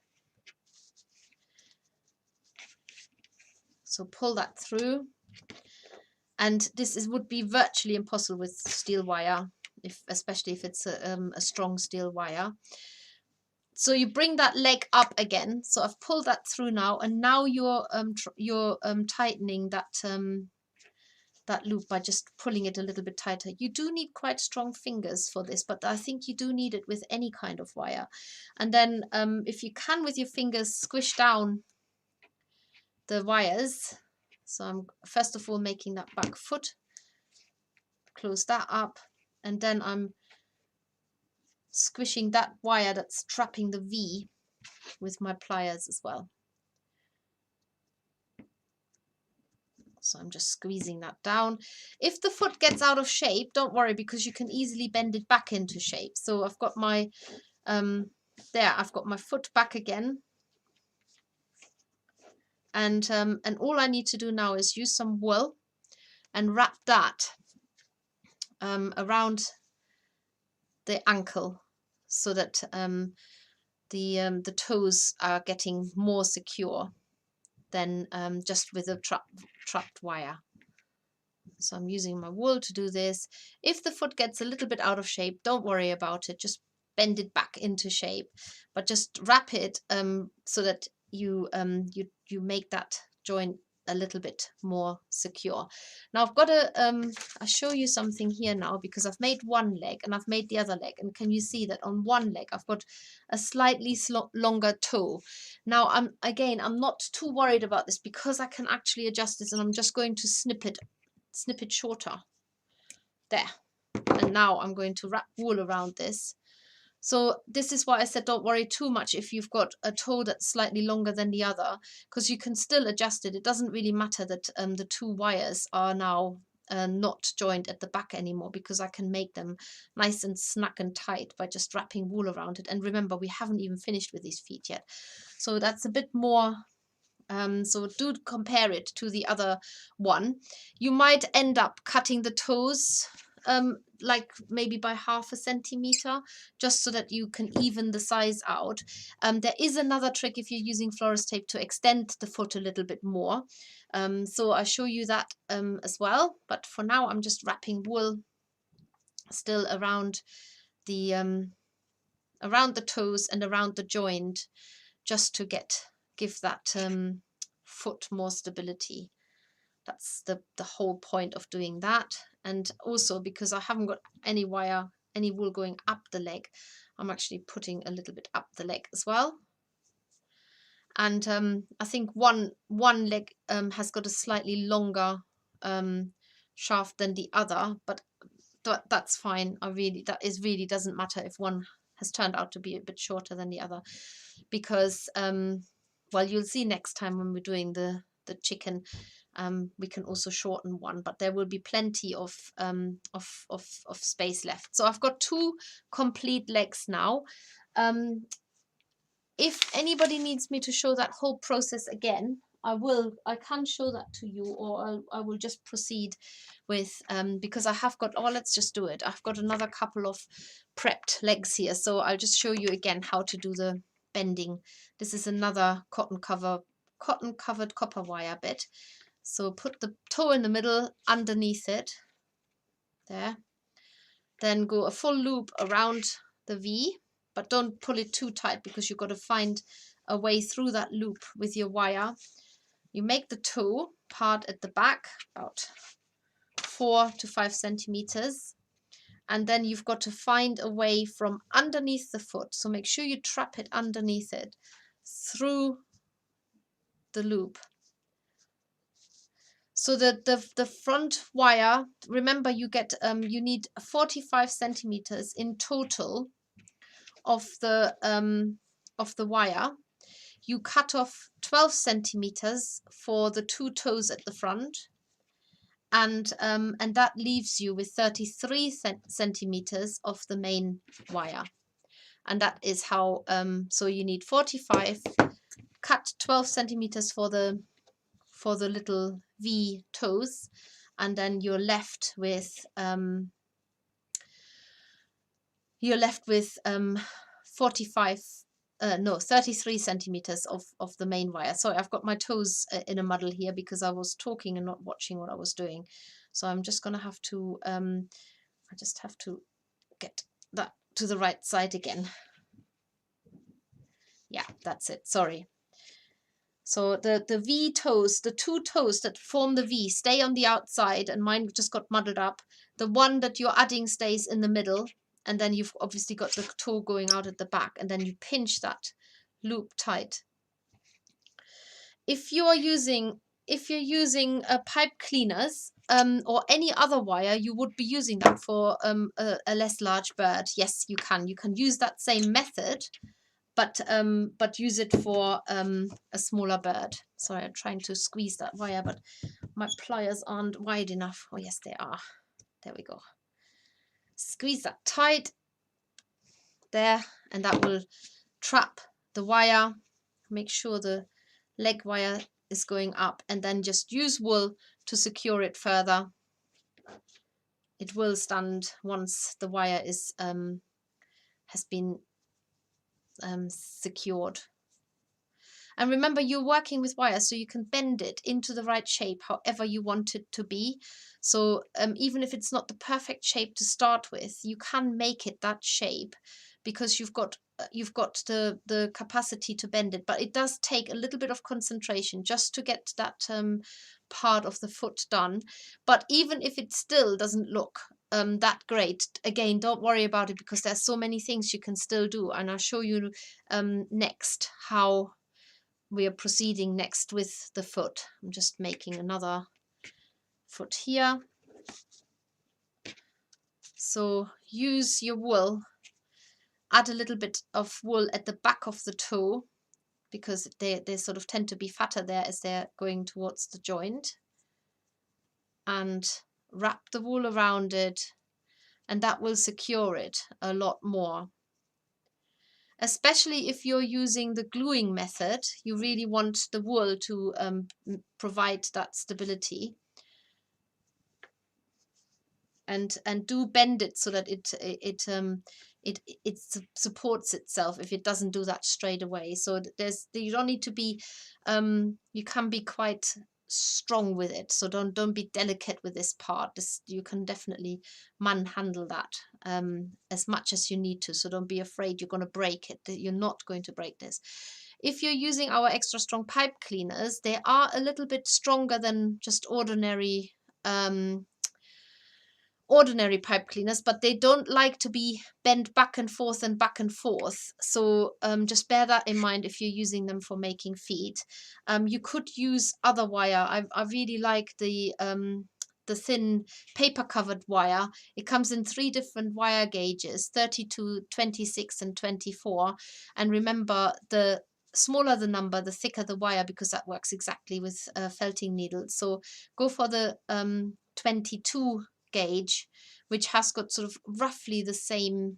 Speaker 1: So pull that through, and this would be virtually impossible with steel wire, especially if it's a strong steel wire. So you bring that leg up again. So I've pulled that through now, and now you're tightening that loop by just pulling it a little bit tighter. You do need quite strong fingers for this, but I think you do need it with any kind of wire. And then if you can with your fingers, squish down the wires. So I'm first of all making that back foot, close that up, and then I'm squishing that wire that's trapping the V with my pliers as well. So I'm just squeezing that down. If the foot gets out of shape, don't worry, because you can easily bend it back into shape. So I've got my there, I've got my foot back again. And all I need to do now is use some wool and wrap that around the ankle, so that the toes are getting more secure than just with a trapped wire. So I'm using my wool to do this. If the foot gets a little bit out of shape, don't worry about it. Just bend it back into shape, but just wrap it so that you make that joint a little bit more secure. Now I've got to I'll show you something here now, because I've made one leg and I've made the other leg, and can you see that on one leg I've got a slightly longer toe. Now I'm not too worried about this, because I can actually adjust this, and I'm just going to snip it shorter there. And now I'm going to wrap wool around this. So this is why I said don't worry too much if you've got a toe that's slightly longer than the other, because you can still adjust it. It doesn't really matter that the two wires are now not joined at the back anymore, because I can make them nice and snug and tight by just wrapping wool around it. And remember, we haven't even finished with these feet yet, so that's a bit more. So do compare it to the other one. You might end up cutting the toes like maybe by 0.5 centimeter, just so that you can even the size out. There is another trick if you're using florist tape to extend the foot a little bit more. So I'll show you that as well. But for now, I'm just wrapping wool still around the toes and around the joint, just to give that foot more stability. That's the whole point of doing that. And also, because I haven't got any wool going up the leg, I'm actually putting a little bit up the leg as well. And I think one leg has got a slightly longer shaft than the other, but that's fine. That really doesn't matter if one has turned out to be a bit shorter than the other, because well, you'll see next time when we're doing the chicken, we can also shorten one, but there will be plenty of space left. So I've got 2 complete legs now. If anybody needs me to show that whole process again, I can show that to you, or I will just proceed with because I have got, let's just do it. I've got another couple of prepped legs here, so I'll just show you again how to do the bending. This is another cotton covered copper wire bit. So put the toe in the middle, underneath it there, then go a full loop around the V, but don't pull it too tight, because you've got to find a way through that loop with your wire. You make the toe part at the back about 4 to 5 centimeters, and then you've got to find a way from underneath the foot. So make sure you trap it underneath it through the loop. So the front wire, remember, you get you need 45 centimeters in total of the wire. You cut off 12 centimeters for the 2 toes at the front, and that leaves you with 33 centimeters of the main wire. And that is how so you need 45, cut 12 centimeters for the little V toes, and then you're left with 33 centimeters of the main wire. Sorry, I've got my toes in a muddle here because I was talking and not watching what I was doing. So I'm just gonna have to I just have to get that to the right side again. Yeah, that's it. Sorry. So the V toes, the two toes that form the V stay on the outside, and mine just got muddled up. The one that you're adding stays in the middle, and then you've obviously got the toe going out at the back, and then you pinch that loop tight. If you're using pipe cleaners or any other wire, you would be using that for a less large bird. Yes, you can. You can use that same method, but use it for a smaller bird. Sorry, I'm trying to squeeze that wire, but my pliers aren't wide enough. Oh yes, they are. There we go. Squeeze that tight there, and that will trap the wire. Make sure the leg wire is going up, and then just use wool to secure it further. It will stand once the wire is has been secured. And remember, you're working with wire, so you can bend it into the right shape however you want it to be. So even if it's not the perfect shape to start with, you can make it that shape because you've got the capacity to bend it. But it does take a little bit of concentration just to get that part of the foot done. But even if it still doesn't look that great, again, don't worry about it, because there's so many things you can still do, and I'll show you next how we are proceeding next with the foot. I'm just making another foot here. So use your wool, add a little bit of wool at the back of the toe, because they sort of tend to be fatter there as they're going towards the joint, and wrap the wool around it, and that will secure it a lot more. Especially if you're using the gluing method, you really want the wool to provide that stability. And do bend it so that it supports itself if it doesn't do that straight away. So you don't need to be you can be quite strong with it, so don't be delicate with this part. You can definitely manhandle that as much as you need to, so don't be afraid you're going to break it. You're not going to break this. If you're using our extra strong pipe cleaners, they are a little bit stronger than just ordinary pipe cleaners, but they don't like to be bent back and forth and back and forth. So just bear that in mind if you're using them for making feet. You could use other wire. I really like the thin paper covered wire. It comes in 3 different wire gauges, 32, 26 and 24. And remember, the smaller the number, the thicker the wire, because that works exactly with felting needles. So go for the 22 gauge, which has got sort of roughly the same,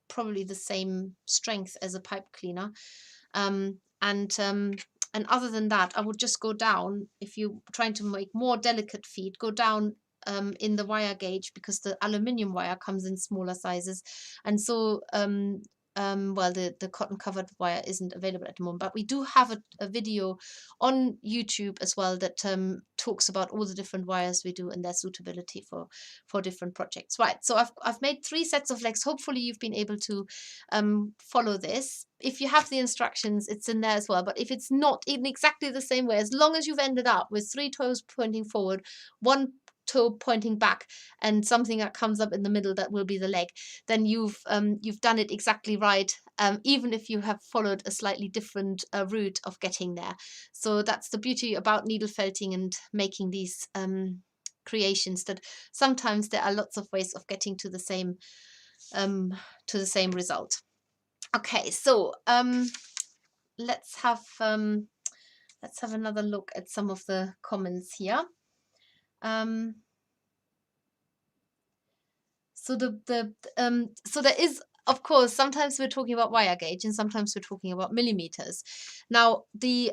Speaker 1: probably the same strength as a pipe cleaner. And other than that, I would just go down. If you're trying to make more delicate feet, go down in the wire gauge, because the aluminium wire comes in smaller sizes. And so well, the cotton covered wire isn't available at the moment, but we do have a video on YouTube as well that talks about all the different wires we do and their suitability for different projects. Right, so I've made 3 sets of legs. Hopefully you've been able to follow this. If you have the instructions, it's in there as well. But if it's not in exactly the same way, as long as you've ended up with 3 toes pointing forward, 1 toe pointing back, and something that comes up in the middle that will be the leg, then you've done it exactly right, even if you have followed a slightly different route of getting there. So that's the beauty about needle felting and making these creations, that sometimes there are lots of ways of getting to the same result. Okay, so let's have another look at some of the comments here. So so there is, of course, sometimes we're talking about wire gauge and sometimes we're talking about millimeters. Now the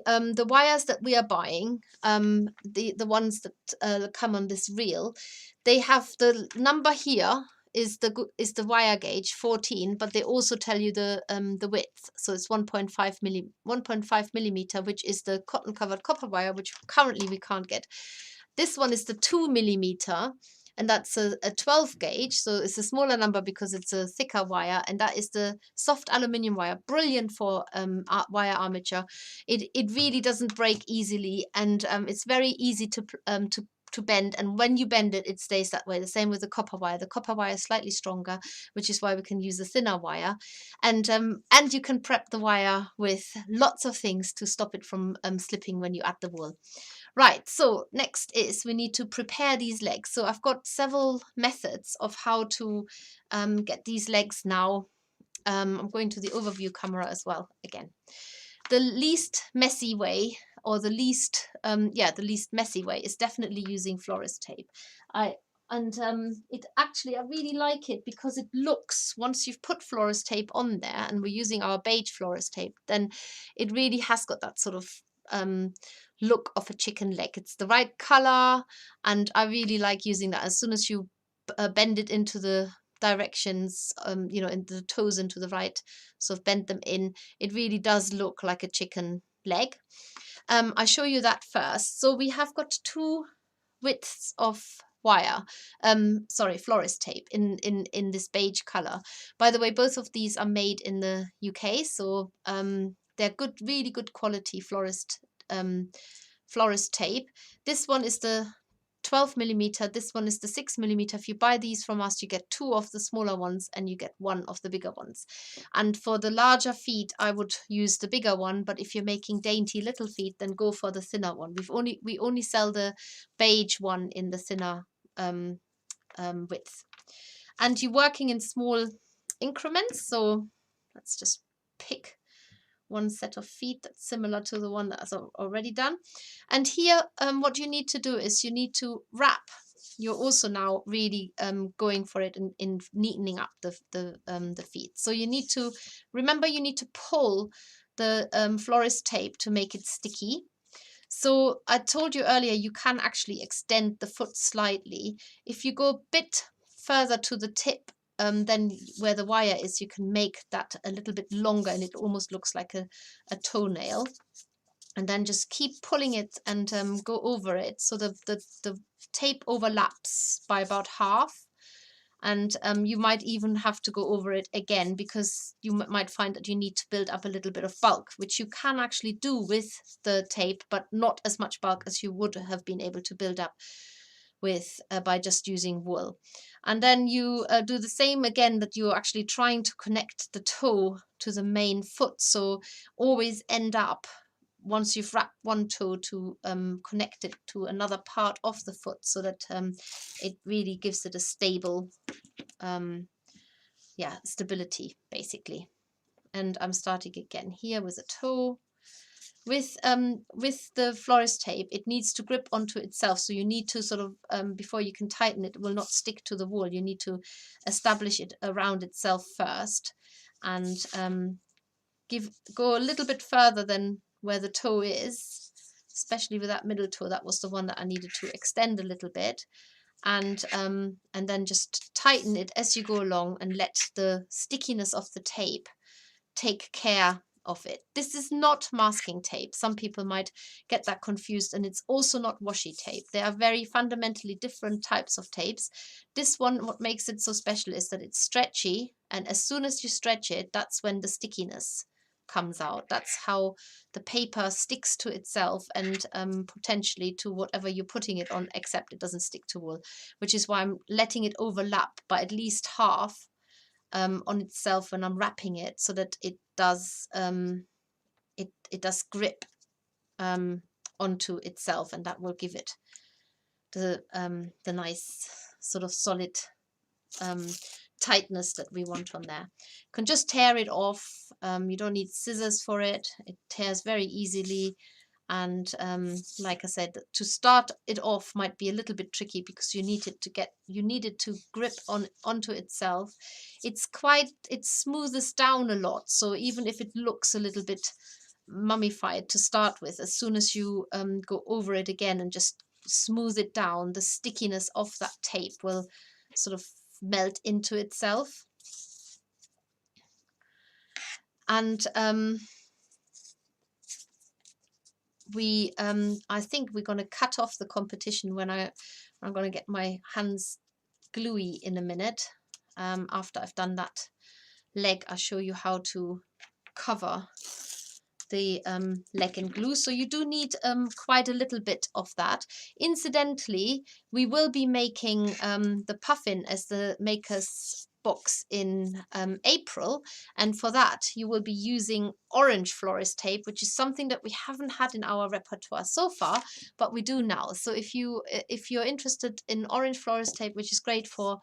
Speaker 1: wires that we are buying, the ones that come on this reel, they have the number here is the wire gauge 14, but they also tell you the width. So it's 1.5 millimeter, which is the cotton covered copper wire, which currently we can't get. This one is the 2 millimeter, and that's a 12 gauge, so it's a smaller number because it's a thicker wire, and that is the soft aluminium wire, brilliant for wire armature. It really doesn't break easily, and it's very easy to bend, and when you bend it, it stays that way. The same with the copper wire. The copper wire is slightly stronger, which is why we can use a thinner wire, and you can prep the wire with lots of things to stop it from slipping when you add the wool. Right, so next is we need to prepare these legs. So I've got several methods of how to get these legs now. I'm going to the overview camera as well again. The least messy way, or the least messy way, is definitely using florist tape. I really like it because it looks, once you've put florist tape on there, and we're using our beige florist tape, then it really has got that sort of look of a chicken leg. It's the right color, and I really like using that. As soon as you bend it into the directions, in the toes into the right, sort of bend them in, it really does look like a chicken leg. I show you that first. So we have got two widths of wire, florist tape in this beige color. By the way, both of these are made in the UK, so they're good, really good quality florist tape. This one is the 12 millimeter, this one is the 6 millimeter. If you buy these from us, you get two of the smaller ones and you get one of the bigger ones. And for the larger feet, I would use the bigger one, but if you're making dainty little feet, then go for the thinner one. We only sell the beige one in the thinner width. And you're working in small increments, so let's just pick one set of feet that's similar to the one that's already done. And here, what you need to do is you need to wrap. You're also now really going for it in neatening up the feet. So you need to remember, you need to pull the florist tape to make it sticky. So I told you earlier, you can actually extend the foot slightly. If you go a bit further to the tip, then where the wire is, you can make that a little bit longer, and it almost looks like a toenail. And then just keep pulling it and go over it. So the tape overlaps by about half. And you might even have to go over it again, because you might find that you need to build up a little bit of bulk, which you can actually do with the tape, but not as much bulk as you would have been able to build up with by just using wool. And then you do the same again, that you're actually trying to connect the toe to the main foot. So always end up, once you've wrapped one toe, to connect it to another part of the foot, so that it really gives it a stable stability, basically. And I'm starting again here with a toe. With the florist tape, it needs to grip onto itself, so you need to sort of before you can tighten it, it will not stick to the wool. You need to establish it around itself first, and go a little bit further than where the toe is, especially with that middle toe. That was the one that I needed to extend a little bit, and then just tighten it as you go along, and let the stickiness of the tape take care of it. This is not masking tape. Some people might get that confused, and it's also not washi tape. They are very fundamentally different types of tapes. This one, what makes it so special is that it's stretchy, and as soon as you stretch it, that's when the stickiness comes out. That's how the paper sticks to itself, and potentially to whatever you're putting it on, except it doesn't stick to wool, which is why I'm letting it overlap by at least half on itself when I'm wrapping it, so that it does it does grip onto itself, and that will give it the nice sort of solid tightness that we want on there. You can just tear it off. You don't need scissors for it. It tears very easily. And like I said, to start it off might be a little bit tricky, because you need it to grip onto itself. It smoothes down a lot. So even if it looks a little bit mummified to start with, as soon as you go over it again and just smooth it down, the stickiness of that tape will sort of melt into itself. And I think we're going to cut off the competition when I'm going to get my hands gluey in a minute. After I've done that leg, I'll show you how to cover the leg in glue. So you do need quite a little bit of that. Incidentally, we will be making the puffin as the maker's box in April, and for that you will be using orange florist tape, which is something that we haven't had in our repertoire so far, but we do now. So if you're interested in orange florist tape, which is great for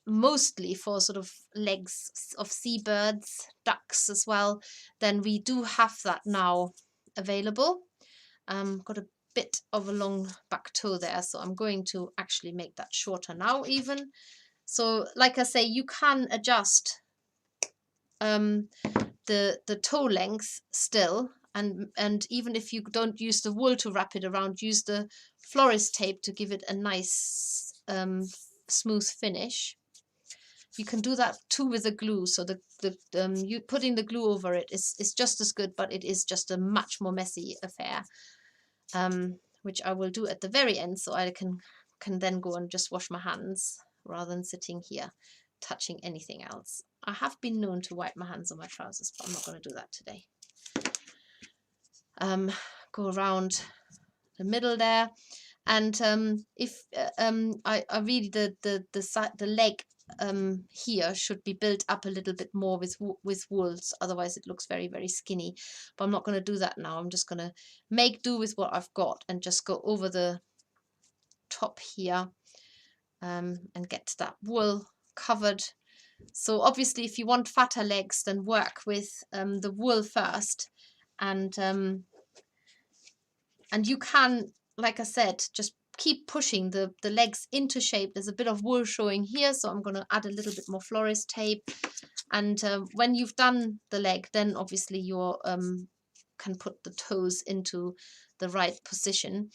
Speaker 1: mostly for sort of legs of seabirds, ducks as well, then we do have that now available. Got a bit of a long back toe there, so I'm going to actually make that shorter now even. So like I say, you can adjust the toe length still, and even if you don't use the wool to wrap it around, use the florist tape to give it a nice smooth finish. You can do that too with the glue. So you putting the glue over it is just as good, but it is just a much more messy affair, which I will do at the very end, so I can then go and just wash my hands rather than sitting here touching anything else. I have been known to wipe my hands on my trousers, but I'm not going to do that today. Go around the middle there, and if I really the leg here should be built up a little bit more with wools, otherwise it looks very, very skinny. But I'm not going to do that now. I'm just going to make do with what I've got and just go over the top here and get that wool covered. So obviously if you want fatter legs, then work with the wool first, and you can, like I said, just keep pushing the legs into shape. There's a bit of wool showing here, so I'm going to add a little bit more florist tape. And when you've done the leg, then obviously you can put the toes into the right position.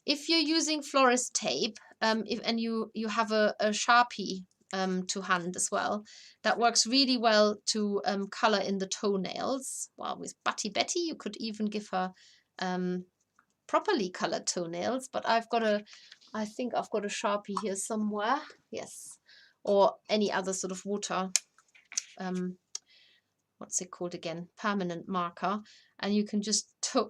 Speaker 1: If you're using florist tape, and you have a Sharpie to hand as well, that works really well to color in the toenails. Well, with Batty Betty, you could even give her properly colored toenails, but I think I've got a Sharpie here somewhere, yes, or any other sort of water, what's it called again, permanent marker, and you can just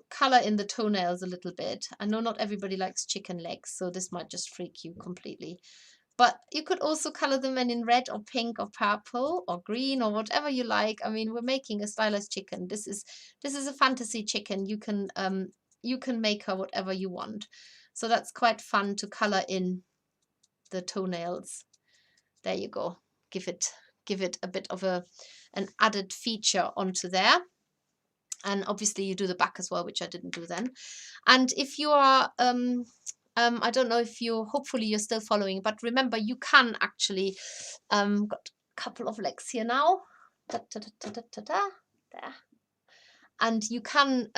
Speaker 1: color in the toenails a little bit. I know not everybody likes chicken legs, so this might just freak you completely, but you could also color them in red or pink or purple or green or whatever you like. I mean, we're making a stylized chicken. This is a fantasy chicken. You can make her whatever you want. So that's quite fun to color in the toenails. There you go. Give it a bit of an added feature onto there. And obviously you do the back as well, which I didn't do then. And if you are I don't know if hopefully you're still following, but remember, you can actually got a couple of legs here now. There. And you can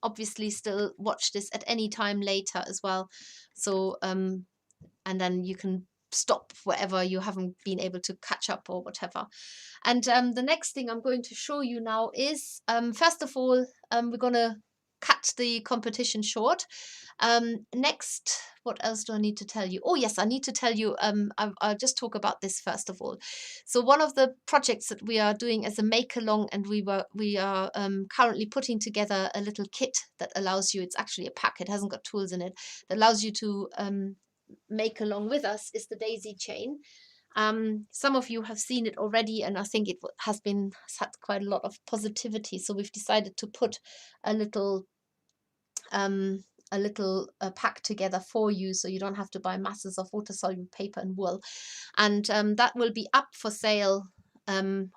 Speaker 1: obviously still watch this at any time later as well. So and then you can stop wherever you haven't been able to catch up or whatever. And the next thing I'm going to show you now is first of all, we're going to cut the competition short. Next, what else do I need to tell you? Oh yes, I need to tell you, I'll just talk about this first of all. So one of the projects that we are doing as a make along, and we are currently putting together a little kit that allows you, it's actually a pack, it hasn't got tools in it, that allows you to make along with us, is the daisy chain. Some of you have seen it already, and I think it has had quite a lot of positivity. So we've decided to put a little pack together for you, so you don't have to buy masses of water-soluble paper and wool. And that will be up for sale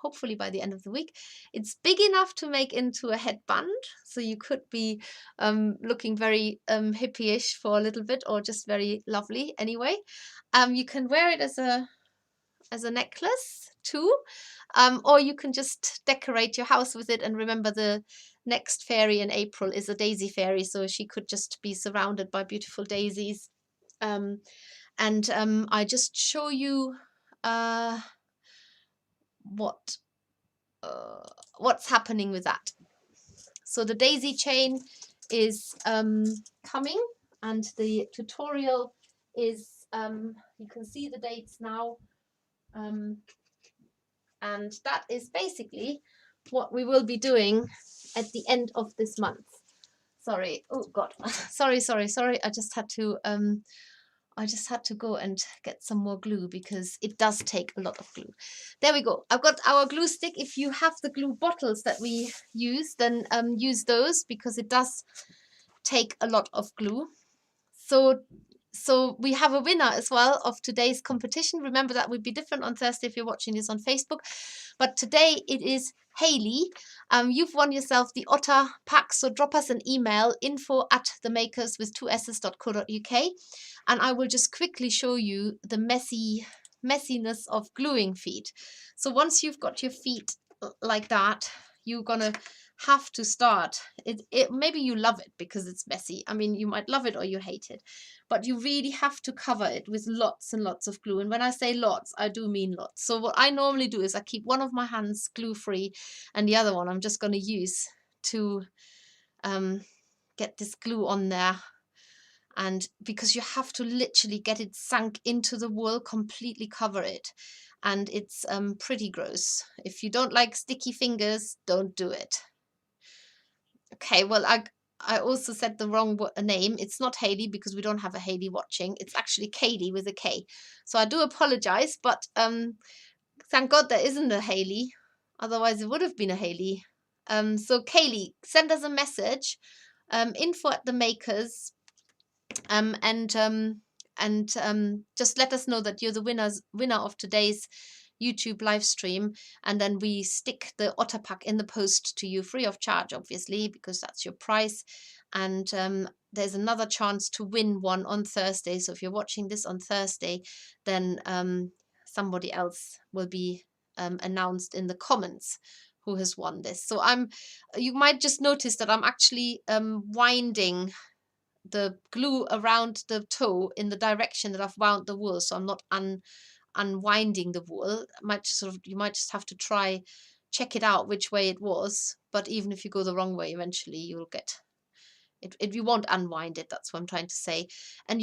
Speaker 1: hopefully by the end of the week. It's big enough to make into a headband, so you could be looking very hippie-ish for a little bit, or just very lovely anyway. You can wear it as a necklace too, or you can just decorate your house with it. And remember, the next fairy in April is a daisy fairy, so she could just be surrounded by beautiful daisies. I just show you what's happening with that. So the daisy chain is coming, and the tutorial is You can see the dates now. And that is basically what we will be doing at the end of this month. Sorry, oh God, sorry. I just had to go and get some more glue because it does take a lot of glue. There we go. I've got our glue stick. If you have the glue bottles that we use, then use those because it does take a lot of glue. So we have a winner as well of today's competition. Remember that would be different on Thursday if you're watching this on Facebook. But today it is Hayley. You've won yourself the Otter pack. So drop us an email, info@themakers with 2s's.co.uk. And I will just quickly show you the messiness of gluing feet. So once you've got your feet like that, you're going to have to start it. Maybe you love it because it's messy. I mean, you might love it or you hate it, but you really have to cover it with lots and lots of glue. And when I say lots, I do mean lots. So what I normally do is I keep one of my hands glue free and the other one I'm just going to use to get this glue on there. And because you have to literally get it sunk into the wool, completely cover it, and it's pretty gross. If you don't like sticky fingers, don't do it. Okay, well, I also said the wrong name. It's not Hayley because we don't have a Hayley watching. It's actually Kaylee with a K. So I do apologize, but thank God there isn't a Hayley. Otherwise, it would have been a Hayley. So Kaylee, send us a message, info@themakers, and just let us know that you're the winner of today's YouTube live stream, and then we stick the Otter pack in the post to you free of charge, obviously, because that's your price. And there's another chance to win one on Thursday. So if you're watching this on Thursday, then somebody else will be announced in the comments who has won this. So you might just notice that I'm actually winding the glue around the toe in the direction that I've wound the wool, so I'm not unwinding the wool. You might just have to check it out which way it was, but even if you go the wrong way, eventually you'll get it. You won't unwind it, that's what I'm trying to say. And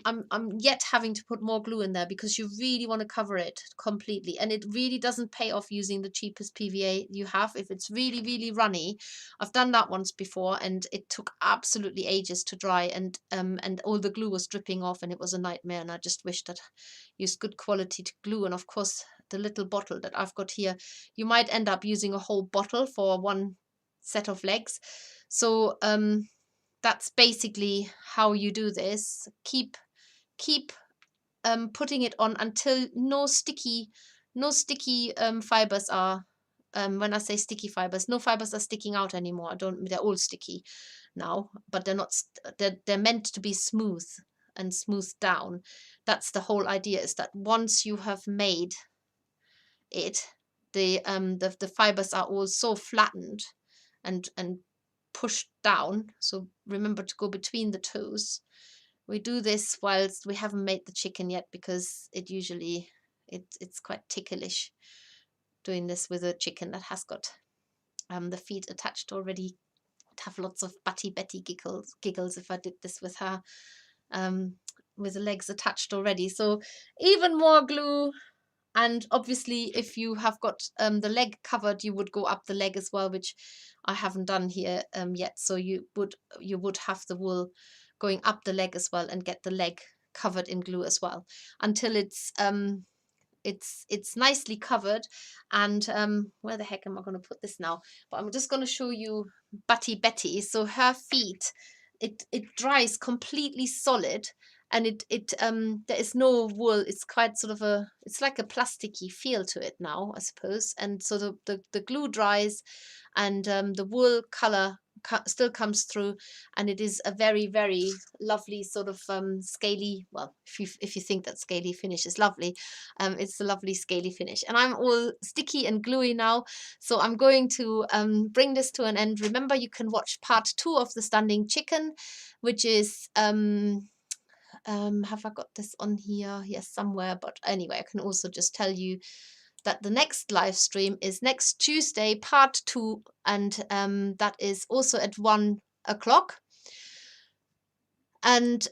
Speaker 1: I'm yet having to put more glue in there because you really want to cover it completely, and it really doesn't pay off using the cheapest PVA you have if it's really, really runny. I've done that once before and it took absolutely ages to dry, and all the glue was dripping off and it was a nightmare, and I just wished I'd used good quality glue. And of course the little bottle that I've got here, you might end up using a whole bottle for one set of legs. So that's basically how you do this. Keep putting it on until no sticky fibers are, when I say sticky fibers, no fibers are sticking out anymore. They're all sticky now, but they're not. They're meant to be smooth and smoothed down. That's the whole idea, is that once you have made it, the fibers are all so flattened and pushed down. So remember to go between the toes. We do this whilst we haven't made the chicken yet, because it's quite ticklish doing this with a chicken that has got the feet attached already. I'd have lots of Batty Betty giggles if I did this with her with the legs attached already. So even more glue. And obviously, if you have got the leg covered, you would go up the leg as well, which I haven't done here yet. So you would have the wool going up the leg as well and get the leg covered in glue as well until it's nicely covered. And where the heck am I going to put this now? But I'm just going to show you Batty Betty. So her feet, it dries completely solid, and there is no wool. It's quite sort of it's like a plasticky feel to it now, I suppose. And so the glue dries, and the wool color still comes through, and it is a very, very lovely sort of scaly, well, if you think that scaly finish is lovely, it's a lovely scaly finish. And I'm all sticky and gluey now, so I'm going to bring this to an end. Remember, you can watch part 2 of the Standing Chicken, which is have I got this on here? Yes, somewhere. But anyway, I can also just tell you that the next live stream is next Tuesday, part 2, and that is also at 1 o'clock. And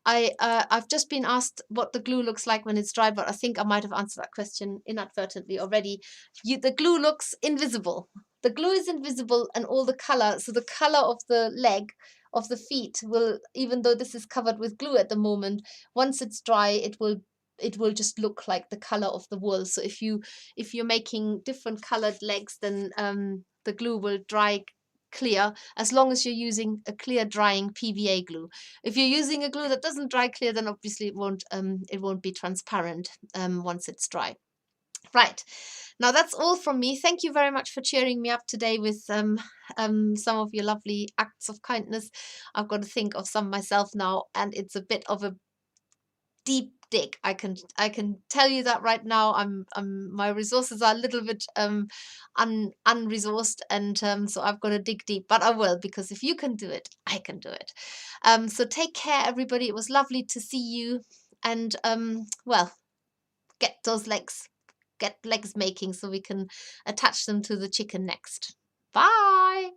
Speaker 1: I've just been asked what the glue looks like when it's dry, but I think I might have answered that question inadvertently already. The glue looks invisible. The glue is invisible, and all the color, so the color of the leg, of the feet will, even though this is covered with glue at the moment, once it's dry, it will just look like the color of the wool. So if you're making different colored legs, then the glue will dry clear, as long as you're using a clear drying PVA glue. If you're using a glue that doesn't dry clear, then obviously it won't be transparent once it's dry. Right. Now that's all from me. Thank you very much for cheering me up today with some of your lovely acts of kindness. I've got to think of some myself now, and it's a bit of a deep dig. I can tell you that right now. My resources are a little bit unresourced, and so I've got to dig deep. But I will, because if you can do it, I can do it. So take care, everybody. It was lovely to see you, and well, get those legs, get legs making, so we can attach them to the chicken next. Bye.